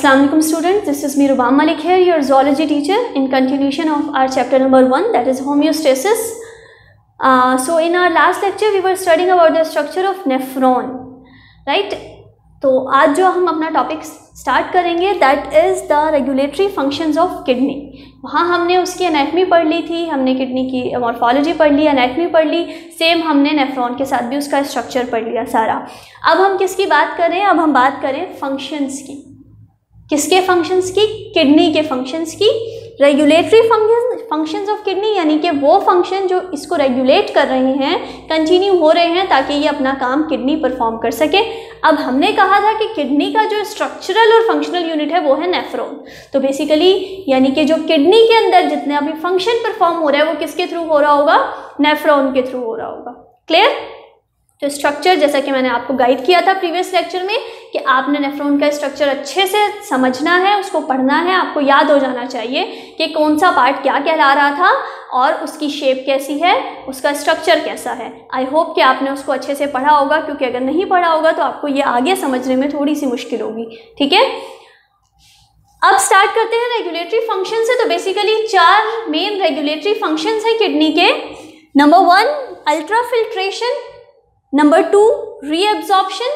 Assalamualaikum students, this is me Rubam Malik here, your zoology teacher in continuation of our chapter number 1, that is homeostasis. So in our last lecture we were studying about the structure of nephron, right? तो आज जो हम अपना topic start करेंगे that is the regulatory functions of kidney. वहाँ हमने उसकी anatomy पढ़ ली थी, हमने किडनी की मॉर्फोलॉजी पढ़ ली, एनाटमी पढ़ ली, सेम हमने नेफ्रॉन के साथ भी उसका स्ट्रक्चर पढ़ लिया सारा। अब हम किसकी बात करें? अब हम बात करें फंक्शंस की। किसके फंक्शंस की? किडनी के फंक्शंस की। रेगुलेटरी फंक्शंस ऑफ किडनी यानी कि वो फंक्शन जो इसको रेगुलेट कर रहे हैं, कंटिन्यू हो रहे हैं ताकि ये अपना काम किडनी परफॉर्म कर सके। अब हमने कहा था कि किडनी का जो स्ट्रक्चरल और फंक्शनल यूनिट है वो है नेफ्रॉन। तो बेसिकली यानी कि जो किडनी के अंदर जितने अभी फंक्शन परफॉर्म हो रहा है वो किसके थ्रू हो रहा होगा? नेफ्रॉन के थ्रू हो रहा होगा। क्लियर? तो स्ट्रक्चर जैसा कि मैंने आपको गाइड किया था प्रीवियस लेक्चर में कि आपने नेफ्रॉन का स्ट्रक्चर अच्छे से समझना है, उसको पढ़ना है, आपको याद हो जाना चाहिए कि कौन सा पार्ट क्या कहला रहा था और उसकी शेप कैसी है, उसका स्ट्रक्चर कैसा है। आई होप कि आपने उसको अच्छे से पढ़ा होगा, क्योंकि अगर नहीं पढ़ा होगा तो आपको ये आगे समझने में थोड़ी सी मुश्किल होगी। ठीक है, अब स्टार्ट करते हैं रेगुलेटरी फंक्शन से। तो बेसिकली 4 मेन रेगुलेटरी फंक्शंस हैं किडनी के। Number 1 ultrafiltration, number 2 reabsorption,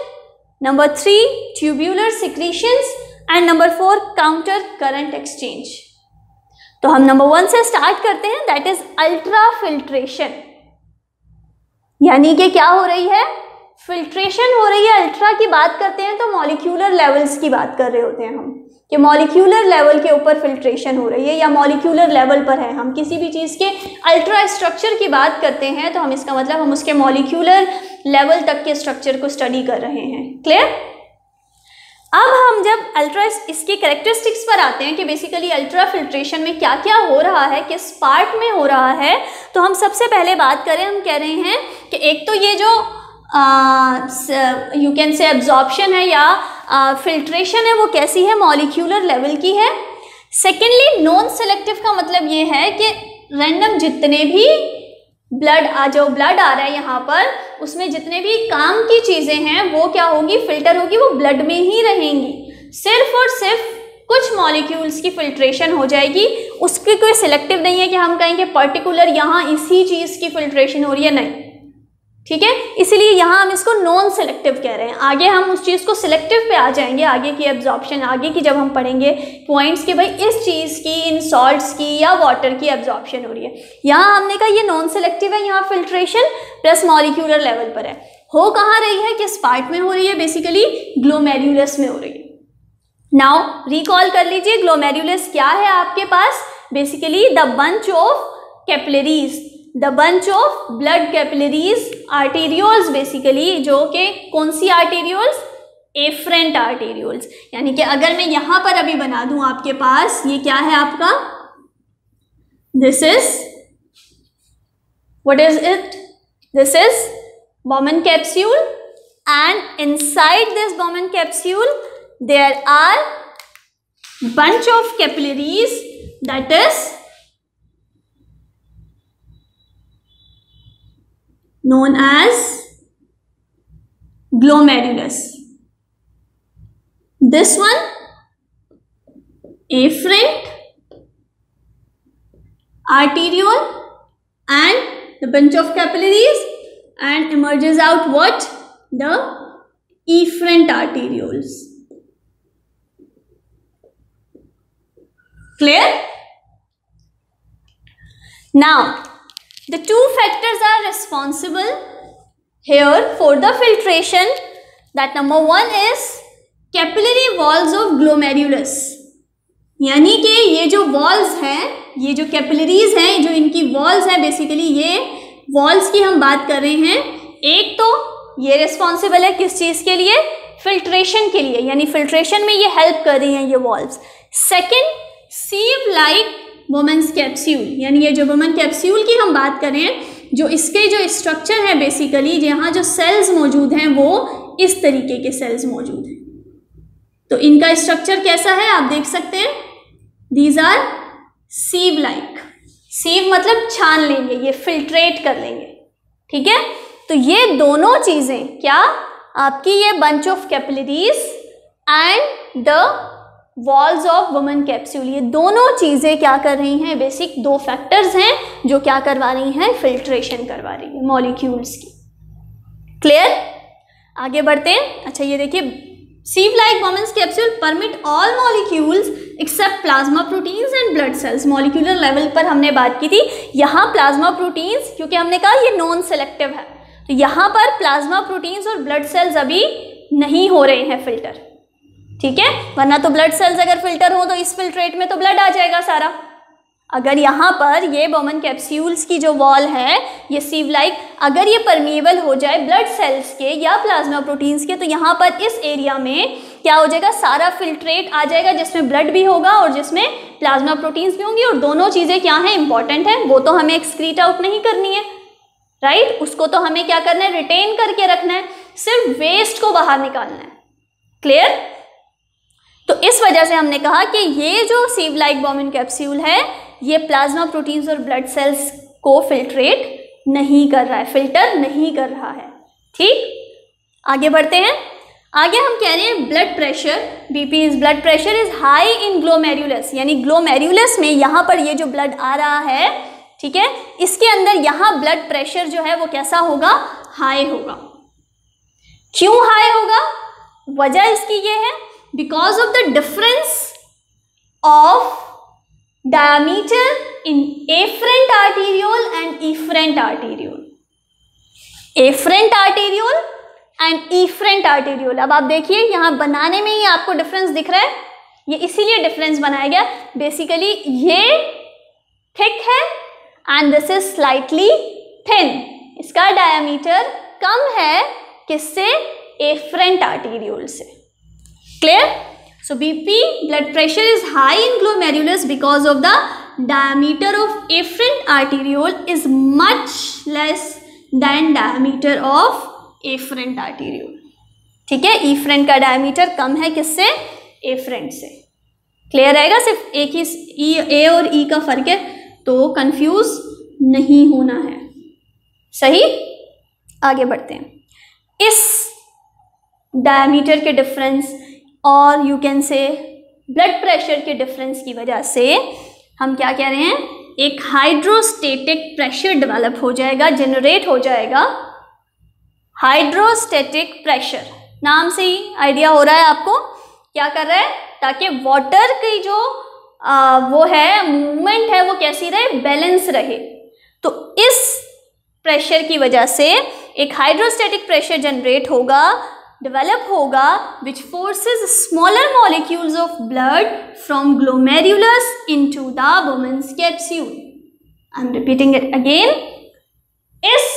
number 3 tubular secretions and number 4 counter current exchange. तो हम नंबर 1 से स्टार्ट करते हैं, दैट इज अल्ट्राफिल्ट्रेशन। यानी कि क्या हो रही है? फिल्ट्रेशन हो रही है। अल्ट्रा की बात करते हैं तो मॉलिक्यूलर लेवल्स की बात कर रहे होते हैं हम, कि मॉलिक्यूलर लेवल के ऊपर फिल्ट्रेशन हो रही है या मॉलिक्यूलर लेवल पर है। हम किसी भी चीज़ के अल्ट्रा स्ट्रक्चर की बात करते हैं तो हम इसका मतलब हम उसके मॉलिक्यूलर लेवल तक के स्ट्रक्चर को स्टडी कर रहे हैं। क्लियर? अब हम जब अल्ट्रा इसके कैरेक्टरिस्टिक्स पर आते हैं कि बेसिकली अल्ट्रा फिल्ट्रेशन में क्या क्या हो रहा है, किस पार्ट में हो रहा है, तो हम सबसे पहले बात करें, हम कह रहे हैं कि एक तो ये जो यू कैन से एब्जॉर्प्शन है या फिल्ट्रेशन है वो कैसी है? मॉलिक्यूलर लेवल की है। सेकेंडली नॉन सेलेक्टिव का मतलब ये है कि रैंडम जितने भी ब्लड आ रहा है यहाँ पर, उसमें जितने भी काम की चीज़ें हैं वो क्या होगी? फिल्टर होगी, वो ब्लड में ही रहेंगी। सिर्फ और सिर्फ कुछ मॉलिक्यूल्स की फिल्ट्रेशन हो जाएगी, उसकी कोई सिलेक्टिव नहीं है कि हम कहेंगे पर्टिकुलर यहाँ इसी चीज़ की फिल्ट्रेशन हो रही है, नहीं। ठीक है, इसलिए यहाँ हम इसको नॉन सेलेक्टिव कह रहे हैं। आगे हम उस चीज़ को सिलेक्टिव पे आ जाएंगे, आगे की एब्जॉर्प्शन, आगे की जब हम पढ़ेंगे पॉइंट्स कि भाई इस चीज़ की, इन सॉल्ट्स की या वाटर की एब्जॉर्प्शन हो रही है। यहाँ हमने कहा ये नॉन सेलेक्टिव है, यहाँ फिल्ट्रेशन प्लस मॉलिक्यूलर लेवल पर है। हो कहाँ रही है, किस पार्ट में हो रही है? बेसिकली ग्लोमेरुलस में हो रही है। नाउ रिकॉल कर लीजिए, ग्लोमेरुलस क्या है आपके पास? Basically the bunch of capillaries, the bunch of blood capillaries, arterioles basically, जो कि कौन सी आर्टेरियोल्स? Efferent arterioles. यानी कि अगर मैं यहाँ पर अभी बना दूं आपके पास, ये क्या है आपका? This is, what is it? This is Bowman capsule, and inside this Bowman capsule there are bunch of capillaries, that is known as glomerulus. This one afferent, arteriole and the bunch of capillaries, and emerges out what? The efferent arterioles. Clear? Now the 2 factors are responsible here for the filtration. That number 1 is capillary walls of glomerulus. यानी कि ये जो walls हैं, ये जो capillaries हैं, जो इनकी walls हैं, बेसिकली ये वॉल्स की हम बात कर रहे हैं। एक तो ये रिस्पॉन्सिबल है किस चीज़ के लिए? फिल्ट्रेशन के लिए, यानी फिल्ट्रेशन में ये हेल्प कर रही हैं ये walls. Second, sieve like Bowman's capsule, यानी ये जो बोमन कैप्सूल की हम बात करें, जो इसके जो स्ट्रक्चर है बेसिकली, यहाँ जो सेल्स मौजूद हैं वो इस तरीके के सेल्स मौजूद हैं। तो इनका स्ट्रक्चर कैसा है आप देख सकते हैं, दीज आर सीव लाइक। सीव मतलब छान लेंगे, ये फिल्ट्रेट कर लेंगे। ठीक है, तो ये दोनों चीज़ें क्या आपकी, ये bunch of capillaries and the walls of women capsule. ये दोनों चीज़ें क्या कर रही हैं, बेसिक दो फैक्टर्स हैं जो क्या करवा रही हैं, फिल्ट्रेशन करवा रही है मॉलिक्यूल्स की। क्लियर? आगे बढ़ते हैं। अच्छा ये देखिए, sieve like Bowman's capsule permit all molecules except plasma proteins and blood cells। Molecular level पर हमने बात की थी, यहाँ प्लाज्मा प्रोटीन्स, क्योंकि हमने कहा ये नॉन सेलेक्टिव है, तो यहाँ पर प्लाज्मा प्रोटीन्स और ब्लड सेल्स अभी नहीं हो रहे हैं फिल्टर, ठीक है, वरना तो ब्लड सेल्स अगर फिल्टर हो तो इस फिल्ट्रेट में तो ब्लड आ जाएगा सारा। अगर यहाँ पर ये बॉमन कैप्सूल्स की जो वॉल है ये सीव लाइक, अगर ये परमिएबल हो जाए ब्लड सेल्स के या प्लाज्मा प्रोटीन्स के, तो यहाँ पर इस एरिया में क्या हो जाएगा, सारा फिल्ट्रेट आ जाएगा जिसमें ब्लड भी होगा और जिसमें प्लाज्मा प्रोटीन्स भी होंगी। और दोनों चीज़ें क्या हैं, इंपॉर्टेंट है, वो तो हमें एक्सक्रीट आउट नहीं करनी है, राइट, उसको तो हमें क्या करना है, रिटेन करके रखना है, सिर्फ वेस्ट को बाहर निकालना है। क्लियर? तो इस वजह से हमने कहा कि ये जो सीव लाइक बॉमन कैप्सूल है ये प्लाज्मा प्रोटीन्स और ब्लड सेल्स को फिल्ट्रेट नहीं कर रहा है, फिल्टर नहीं कर रहा है। ठीक, आगे बढ़ते हैं। आगे हम कह रहे हैं blood pressure, BP is blood pressure is high in glomerulus, यानी ग्लोमेरुलस में यहाँ पर ये जो ब्लड आ रहा है, ठीक है, इसके अंदर यहाँ ब्लड प्रेशर जो है वो कैसा होगा, हाई होगा। क्यों हाई होगा, वजह इसकी ये है, because of the difference of diameter in afferent arteriole and efferent arteriole, afferent arteriole and efferent arteriole। अब आप देखिए यहाँ बनाने में ही आपको डिफरेंस दिख रहा है, ये इसीलिए डिफरेंस बनाया गया, बेसिकली ये थिक है and this is slightly thin, इसका डायमीटर कम है किससे, एफरेंट आर्टीरियोल से। Clear? So BP, blood pressure is high in glomerulus because of the diameter of afferent arteriole is much less than diameter of afferent arteriole। ठीक है, efferent का diameter कम है किससे, afferent से। क्लियर रहेगा? सिर्फ एक ही ए और ई का फर्क है, तो कंफ्यूज नहीं होना है। सही, आगे बढ़ते हैं। इस डायमीटर के डिफरेंस और यू कैन से ब्लड प्रेशर के डिफरेंस की वजह से हम क्या कह रहे हैं, एक हाइड्रोस्टेटिक प्रेशर डेवलप हो जाएगा, जनरेट हो जाएगा। हाइड्रोस्टेटिक प्रेशर नाम से ही आइडिया हो रहा है आपको, क्या कर रहा है, ताकि वाटर की जो वो है मूवमेंट है वो कैसी रहे, बैलेंस रहे। तो इस प्रेशर की वजह से एक हाइड्रोस्टेटिक प्रेशर जनरेट होगा, डेवलप होगा, which forces smaller molecules of blood from glomerulus into the Bowman's capsule. I am repeating it again. इस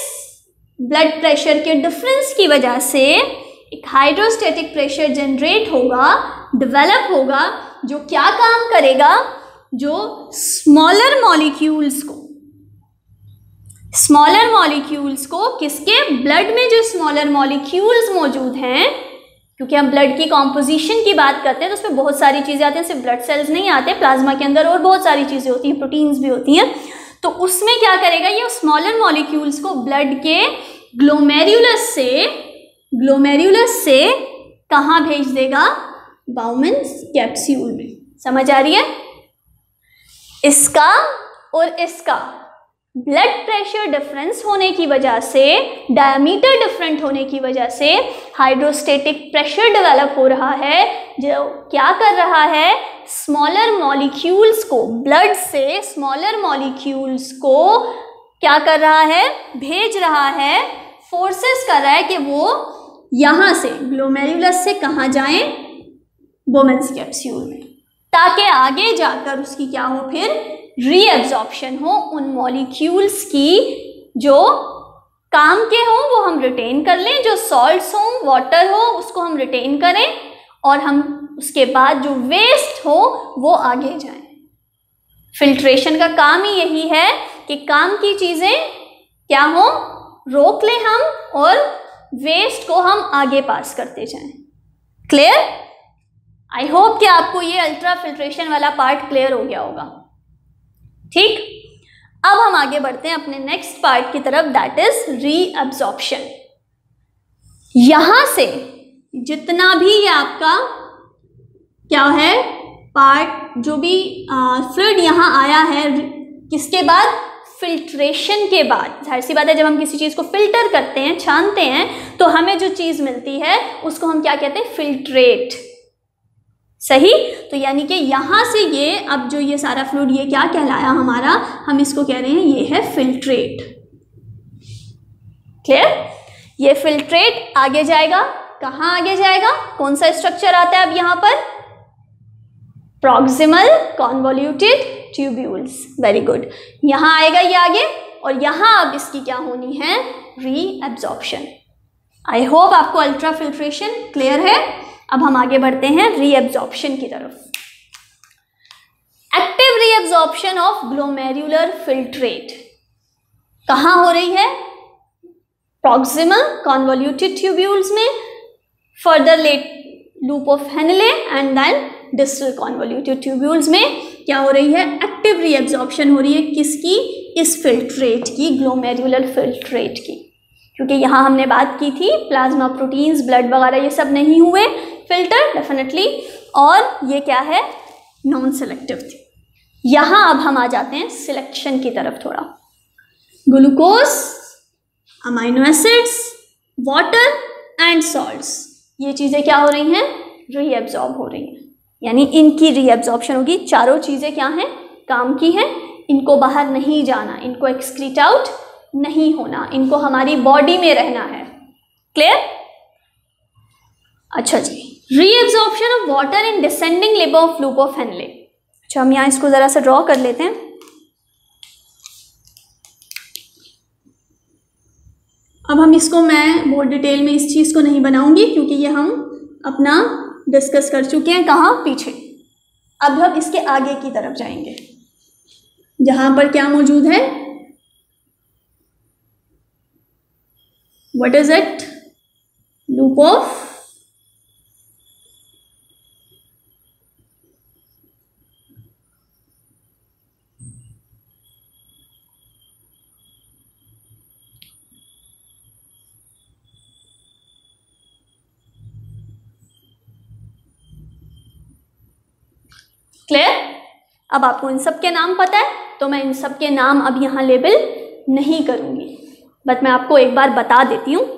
ब्लड प्रेशर के डिफरेंस की वजह से एक हाइड्रोस्टेटिक प्रेशर जनरेट होगा, डेवलप होगा, जो क्या काम करेगा, जो स्मॉलर मॉलिक्यूल्स को किसके, ब्लड में जो स्मॉलर मॉलिक्यूल्स मौजूद हैं, क्योंकि हम ब्लड की कॉम्पोजिशन की बात करते हैं तो उसमें बहुत सारी चीज़ें आती हैं, सिर्फ ब्लड सेल्स नहीं आते, प्लाज्मा के अंदर और बहुत सारी चीज़ें होती हैं, प्रोटीन्स भी होती हैं। तो उसमें क्या करेगा, ये स्मॉलर मॉलिक्यूल्स को ब्लड के ग्लोमेरुलस से कहाँ भेज देगा, बाउमन्स कैप्सूल में। समझ आ रही है? इसका और इसका ब्लड प्रेशर डिफरेंस होने की वजह से, डायमीटर डिफरेंट होने की वजह से हाइड्रोस्टेटिक प्रेशर डेवलप हो रहा है, जो क्या कर रहा है, स्मॉलर मॉलिक्यूल्स को, ब्लड से स्मॉलर मॉलिक्यूल्स को क्या कर रहा है, भेज रहा है, फोर्सेस कर रहा है कि वो यहाँ से ग्लोमेरुलस से कहाँ जाएं, वुमेन्स कैप्सूल में, ताकि आगे जाकर उसकी क्या हो, फिर रीएब्जॉर्प्शन हो, उन मॉलिक्यूल्स की जो काम के हों वो हम रिटेन कर लें, जो सॉल्ट्स हों, वाटर हो, उसको हम रिटेन करें, और हम उसके बाद जो वेस्ट हो वो आगे जाएं। फिल्ट्रेशन का काम ही यही है कि काम की चीज़ें क्या हो, रोक लें हम, और वेस्ट को हम आगे पास करते जाएं। क्लियर? आई होप कि आपको ये अल्ट्रा फिल्ट्रेशन वाला पार्ट क्लियर हो गया होगा। ठीक, अब हम आगे बढ़ते हैं अपने नेक्स्ट पार्ट की तरफ, दैट इज रीअब्जॉर्प्शन। यहां से जितना भी ये आपका क्या है, पार्ट जो भी फ्लूइड यहाँ आया है किसके बाद, फिल्ट्रेशन के बाद। जाहिर सी बात है जब हम किसी चीज़ को फिल्टर करते हैं, छानते हैं, तो हमें जो चीज़ मिलती है उसको हम क्या कहते हैं, फिल्ट्रेट। सही, तो यानी कि यहाँ से ये अब जो ये सारा फ्लूइड ये क्या कहलाया हमारा, हम इसको कह रहे हैं ये है फिल्ट्रेट। क्लियर, ये फिल्ट्रेट आगे जाएगा, कहाँ आगे जाएगा, कौन सा स्ट्रक्चर आता है अब यहाँ पर, proximal convoluted tubules. Very good, यहाँ आएगा ये आगे, और यहाँ अब इसकी क्या होनी है, रीएब्जॉर्प्शन। आई होप आपको अल्ट्रा फिल्ट्रेशन क्लियर है। अब हम आगे बढ़ते हैं रीएब्जॉर्प्शन की तरफ। Active reabsorption of glomerular filtrate कहाँ हो रही है, प्रॉक्सिमल कॉन्वोल्यूटेड ट्यूब्यूल्स में, further late loop of Henle and then distal convoluted tubules में क्या हो रही है, एक्टिव रीएब्जॉर्प्शन हो रही है। किसकी, इस फिल्ट्रेट की, ग्लोमेरुलर फिल्ट्रेट की। क्योंकि यहाँ हमने बात की थी प्लाज्मा प्रोटीन्स, ब्लड वगैरह ये सब नहीं हुए फिल्टर डेफिनेटली, और ये क्या है, नॉन सिलेक्टिव थी। यहाँ अब हम आ जाते हैं सिलेक्शन की तरफ थोड़ा। Glucose, amino acids, water and salts, ये चीज़ें क्या हो रही हैं, रीएब्जॉर्ब हो रही हैं, यानी इनकी रीएब्जॉर्प्शन होगी। चारों चीज़ें क्या हैं, काम की हैं, इनको बाहर नहीं जाना, इनको एक्सक्रीट आउट नहीं होना, इनको हमारी बॉडी में रहना है। क्लियर, अच्छा जी, reabsorption of water in descending limb of loop of Henle. अच्छा, हम यहाँ इसको ज़रा सा ड्रॉ कर लेते हैं। अब हम इसको, मैं बहुत डिटेल में इस चीज़ को नहीं बनाऊंगी क्योंकि ये हम अपना डिस्कस कर चुके हैं, कहाँ, पीछे। अब हम इसके आगे की तरफ जाएंगे जहाँ पर क्या मौजूद है, what is it, loop of clear. अब आपको इन सब के नाम पता है, तो मैं इन सब के नाम अब यहाँ लेबल नहीं करूँगी, बट मैं आपको एक बार बता देती हूँ।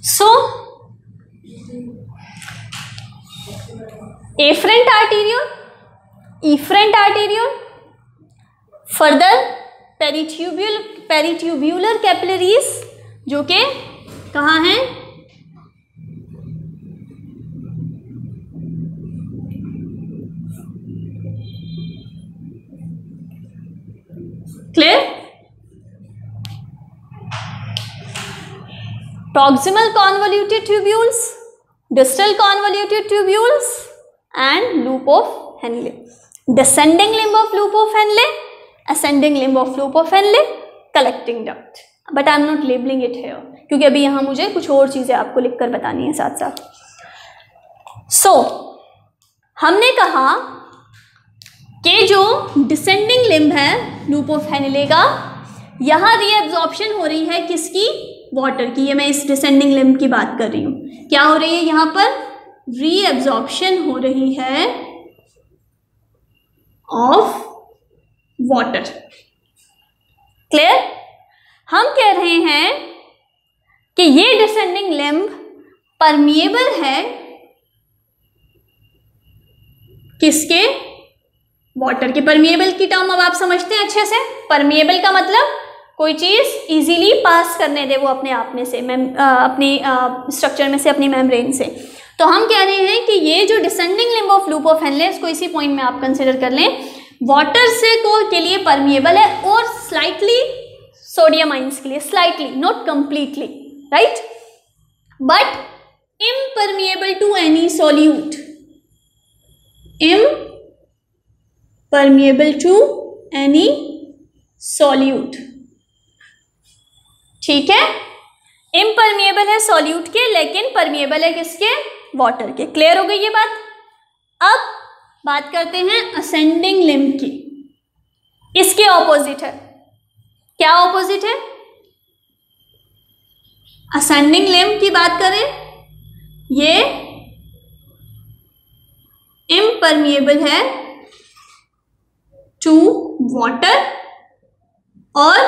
So, afferent arteriole, efferent arteriole, further peritubular capillaries जो कि कहाँ हैं, clear, proximal convoluted tubules, distal convoluted tubules and loop of Henle, descending limb of loop of Henle, ascending limb of loop of Henle, collecting duct, but I am not labeling it here क्योंकि अभी यहाँ मुझे कुछ और चीज़ें आपको लिखकर बतानी है साथ साथ। So, हमने कहा कि जो डिसेंडिंग लिम्ब है लूप ऑफ हेनले का, यहाँ रीएब्जॉर्प्शन हो रही है किसकी, वाटर की। ये मैं इस डिसेंडिंग लिम्ब की बात कर रही हूँ। क्या हो रही है यहाँ पर, रीएब्जॉर्प्शन हो रही है ऑफ वाटर। क्लियर, हम कह रहे हैं कि ये डिसेंडिंग लिम्ब परमिएबल है किसके, वाटर के। परमिएबल की टर्म अब आप समझते हैं अच्छे से। परमिएबल का मतलब कोई चीज़ इजीली पास करने दे वो अपने आप में से, अपनी स्ट्रक्चर में से, अपनी मेम्ब्रेन से। तो हम कह रहे हैं कि ये जो descending limb of loop of Henley, इसको इसी पॉइंट में आप कंसिडर कर लें, वाटर से को के लिए परमिएबल है और स्लाइटली सोडियम आइंस के लिए, slightly, not completely, right. but impermeable to any solute. Impermeable to any solute. ठीक है, इम्परमिएबल है सॉल्यूट के, लेकिन परमिएबल है किसके? वाटर के। क्लियर हो गई ये बात? अब बात करते हैं असेंडिंग लिम्ब की। इसके ऑपोजिट है, क्या ऑपोजिट है? असेंडिंग लिम्ब की बात करें, ये इम्परमिएबल है टू वाटर और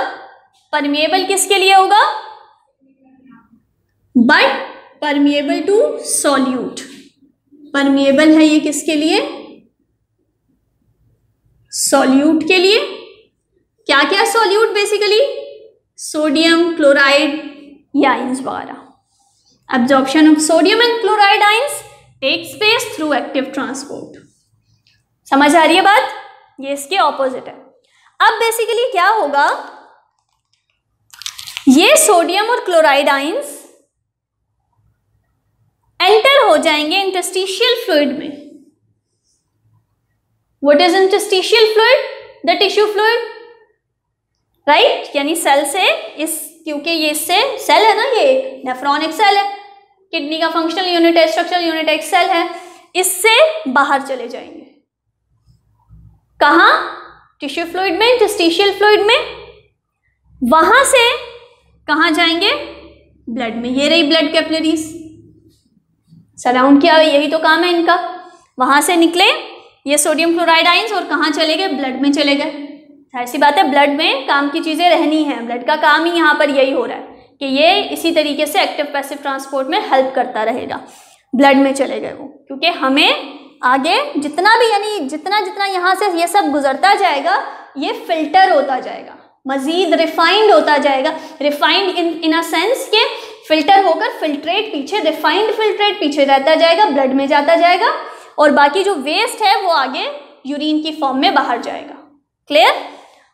परमिएबल किसके लिए होगा? But permeable to solute. Permeable है ये किसके लिए? सॉल्यूट के लिए। क्या क्या solute? Basically sodium chloride ions वगैरह। Absorption of sodium and chloride ions takes place through active transport. समझ आ रही है बात? ये इसके ऑपोजिट है। अब बेसिकली क्या होगा, ये सोडियम और क्लोराइड आयंस एंटर हो जाएंगे इंटरस्टिशियल फ्लूइड में। What is interstitial fluid? The tissue fluid, right? यानी सेल से इस, क्योंकि ये इससे सेल है ना, ये एक नेफ्रॉन एक सेल है, किडनी का फंक्शनल यूनिट है, स्ट्रक्चरल यूनिट एक सेल है, इससे बाहर चले जाएंगे। कहाँ? टिश्यू फ्लूइड में, इंटरस्टिशियल फ्लूइड में। वहां से कहाँ जाएंगे? ब्लड में। ये रही ब्लड कैपिलरीज, सराउंड किया, यही तो काम है इनका। वहां से निकले ये सोडियम क्लोराइड आयंस और कहाँ चले गए? ब्लड में चले गए। ऐसी बात है, ब्लड में काम की चीजें रहनी है, ब्लड का काम ही यहाँ पर यही हो रहा है कि ये इसी तरीके से एक्टिव पैसिव ट्रांसपोर्ट में हेल्प करता रहेगा। ब्लड में चले गए वो, क्योंकि हमें आगे जितना भी, यानी जितना जितना यहाँ से ये सब गुजरता जाएगा, ये फिल्टर होता जाएगा, मजीद रिफाइंड होता जाएगा। रिफाइंड इन अ सेंस के फिल्टर होकर फिल्ट्रेट पीछे, रिफाइंड फिल्ट्रेट पीछे रहता जाएगा, ब्लड में जाता जाएगा, और बाकी जो वेस्ट है वो आगे यूरिन की फॉर्म में बाहर जाएगा। क्लियर?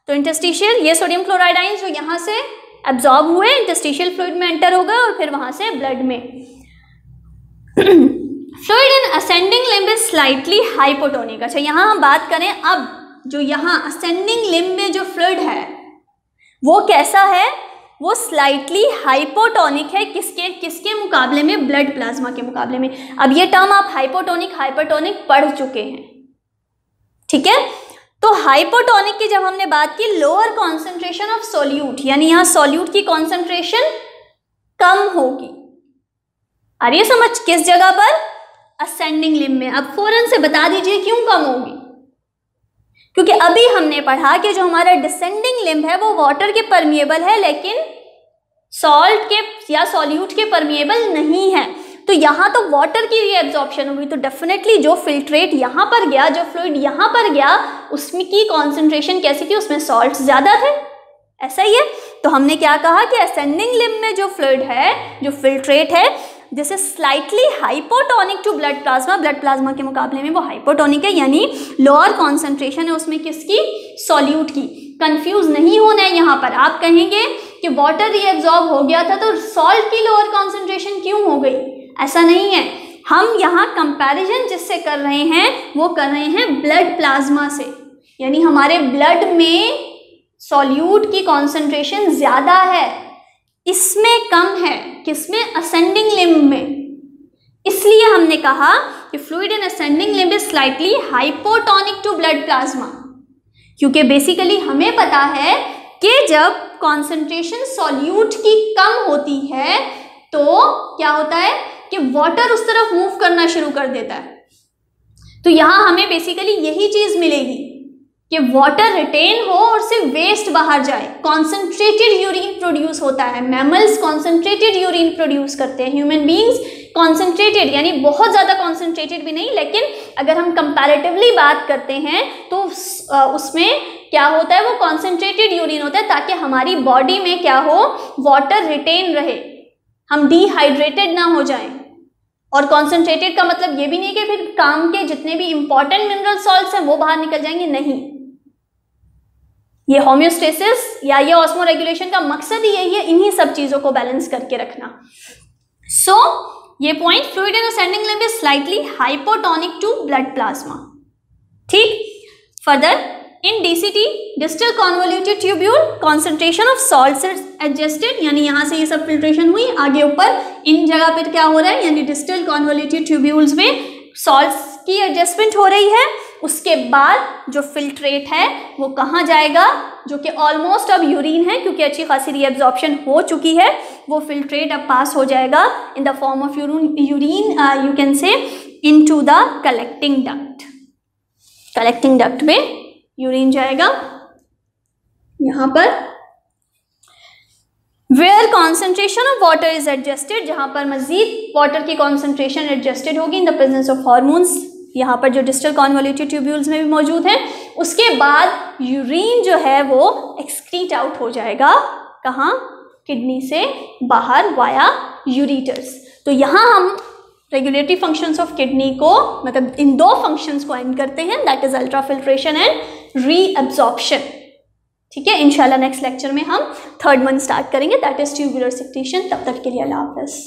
तो इंटरस्टिशियल, ये सोडियम क्लोराइड आयंस जो यहाँ से एब्जॉर्ब हुए इंटरस्टिशियल फ्लूइड में एंटर हो गए और फिर वहां से ब्लड में। Fluid in ascending limb is slightly hypotonic. अच्छा, यहाँ हम बात करें अब, जो यहाँ असेंडिंग लिम्ब में जो फ्लूइड है वो कैसा है? वो स्लाइटली हाइपोटोनिक है। किसके मुकाबले में? ब्लड प्लाज्मा के मुकाबले में। अब ये टर्म आप हाइपोटोनिक हाइपरटोनिक पढ़ चुके हैं, ठीक है? तो हाइपोटोनिक की जब हमने बात की, लोअर कॉन्सेंट्रेशन ऑफ सोल्यूट, यानी यहाँ सोल्यूट की कॉन्सेंट्रेशन कम होगी। आ रही है समझ? किस जगह पर? असेंडिंग लिम्ब में। अब फौरन से बता दीजिए क्यों कम होगी? क्योंकि अभी हमने पढ़ा कि जो हमारा डिसेंडिंग लिम्ब है वो वाटर के परमिएबल है, लेकिन सॉल्ट के या सॉल्यूट के परमिएबल नहीं है। तो यहाँ तो वाटर की रीएब्जॉर्प्शन हुई, तो डेफिनेटली जो फिल्ट्रेट यहाँ पर गया, जो फ्लूइड यहाँ पर गया, उसमें की कॉन्सेंट्रेशन कैसी थी? उसमें सॉल्ट ज़्यादा थे। ऐसा ही है। तो हमने क्या कहा कि असेंडिंग लिम्ब में जो फ्लूइड है, जो फिल्ट्रेट है, this is slightly hypotonic to blood plasma. Blood plasma के मुकाबले में वो हाइपोटोनिक है, यानी लोअर कॉन्सेंट्रेशन है उसमें किसकी? सॉल्यूट की। कंफ्यूज नहीं होना है यहाँ पर। आप कहेंगे कि वाटर रीएब्जॉर्ब हो गया था तो सॉल्ट की लोअर कॉन्सेंट्रेशन क्यों हो गई? ऐसा नहीं है। हम यहाँ कंपैरिजन जिससे कर रहे हैं वो कर रहे हैं ब्लड प्लाज्मा से, यानी हमारे ब्लड में सॉल्यूट की कॉन्सेंट्रेशन ज़्यादा है, इसमें कम है। किसमें? असेंडिंग लिम्ब में। इसलिए हमने कहा कि fluid in ascending limb is slightly hypotonic to blood plasma, क्योंकि बेसिकली हमें पता है कि जब कॉन्सेंट्रेशन सॉल्यूट की कम होती है तो क्या होता है कि वाटर उस तरफ मूव करना शुरू कर देता है। तो यहाँ हमें बेसिकली यही चीज़ मिलेगी कि वाटर रिटेन हो और सिर्फ वेस्ट बाहर जाए। कॉन्सेंट्रेटेड यूरिन प्रोड्यूस होता है। मैमल्स कॉन्सेंट्रेटेड यूरिन प्रोड्यूस करते हैं। ह्यूमन बींग्स कॉन्सेंट्रेटेड, यानी बहुत ज़्यादा कॉन्सेंट्रेटेड भी नहीं, लेकिन अगर हम कंपैरेटिवली बात करते हैं तो उसमें क्या होता है? वो कॉन्सेंट्रेटेड यूरिन होता है ताकि हमारी बॉडी में क्या हो? वाटर रिटेन रहे, हम डिहाइड्रेटेड ना हो जाएं। और कॉन्सेंट्रेटेड का मतलब ये भी नहीं कि फिर काम के जितने भी इंपॉर्टेंट मिनरल सॉल्ट्स हैं वो बाहर निकल जाएंगे, नहीं। ये होम्योस्टेसिस या ये ऑस्मो रेगुलेशन का मकसद ही यही है, इन्हीं सब चीज़ों को बैलेंस करके रखना। सो ये point, fluid in ascending limb is slightly hypotonic to blood plasma. ठीक. Further in DCT distal convoluted tubule concentration of salts is adjusted, यानी यहाँ से ये सब फिल्ट्रेशन हुई, आगे ऊपर इन जगह पर क्या हो रहा है, यानी डिस्टल कॉन्वोल्यूटेड ट्यूब्यूल्स में सॉल्ट्स की एडजस्टमेंट हो रही है. उसके बाद जो फिल्ट्रेट है वो कहाँ जाएगा, जो कि ऑलमोस्ट अब यूरिन है, क्योंकि अच्छी खासी रीएब्जॉर्प्शन हो चुकी है. वो फिल्ट्रेट अब पास हो जाएगा in the form of urine, you can say into the collecting duct. Collecting duct में यूरिन जाएगा. यहाँ पर where concentration of water is adjusted, जहाँ पर मजीद वाटर की कॉन्सेंट्रेशन एडजस्टेड होगी in the presence of hormones, यहाँ पर जो डिस्टल कॉन्वोल्यूटेड ट्यूब्यूल्स में भी मौजूद है. उसके बाद यूरिन जो है वो एक्सक्रीट आउट हो जाएगा, कहाँ, किडनी से बाहर वाया यूरिटर्स. तो यहाँ हम रेगुलेटरी फंक्शंस ऑफ किडनी को, मतलब इन दो फंक्शंस को एंड करते हैं, that is ultrafiltration and reabsorption. ठीक है. इंशाल्लाह नेक्स्ट लेक्चर में हम थर्ड वन स्टार्ट करेंगे, दैट इज ट्यूबुलर सेक्रेशन. तब तक के लिए अल्लाह हाफिज़.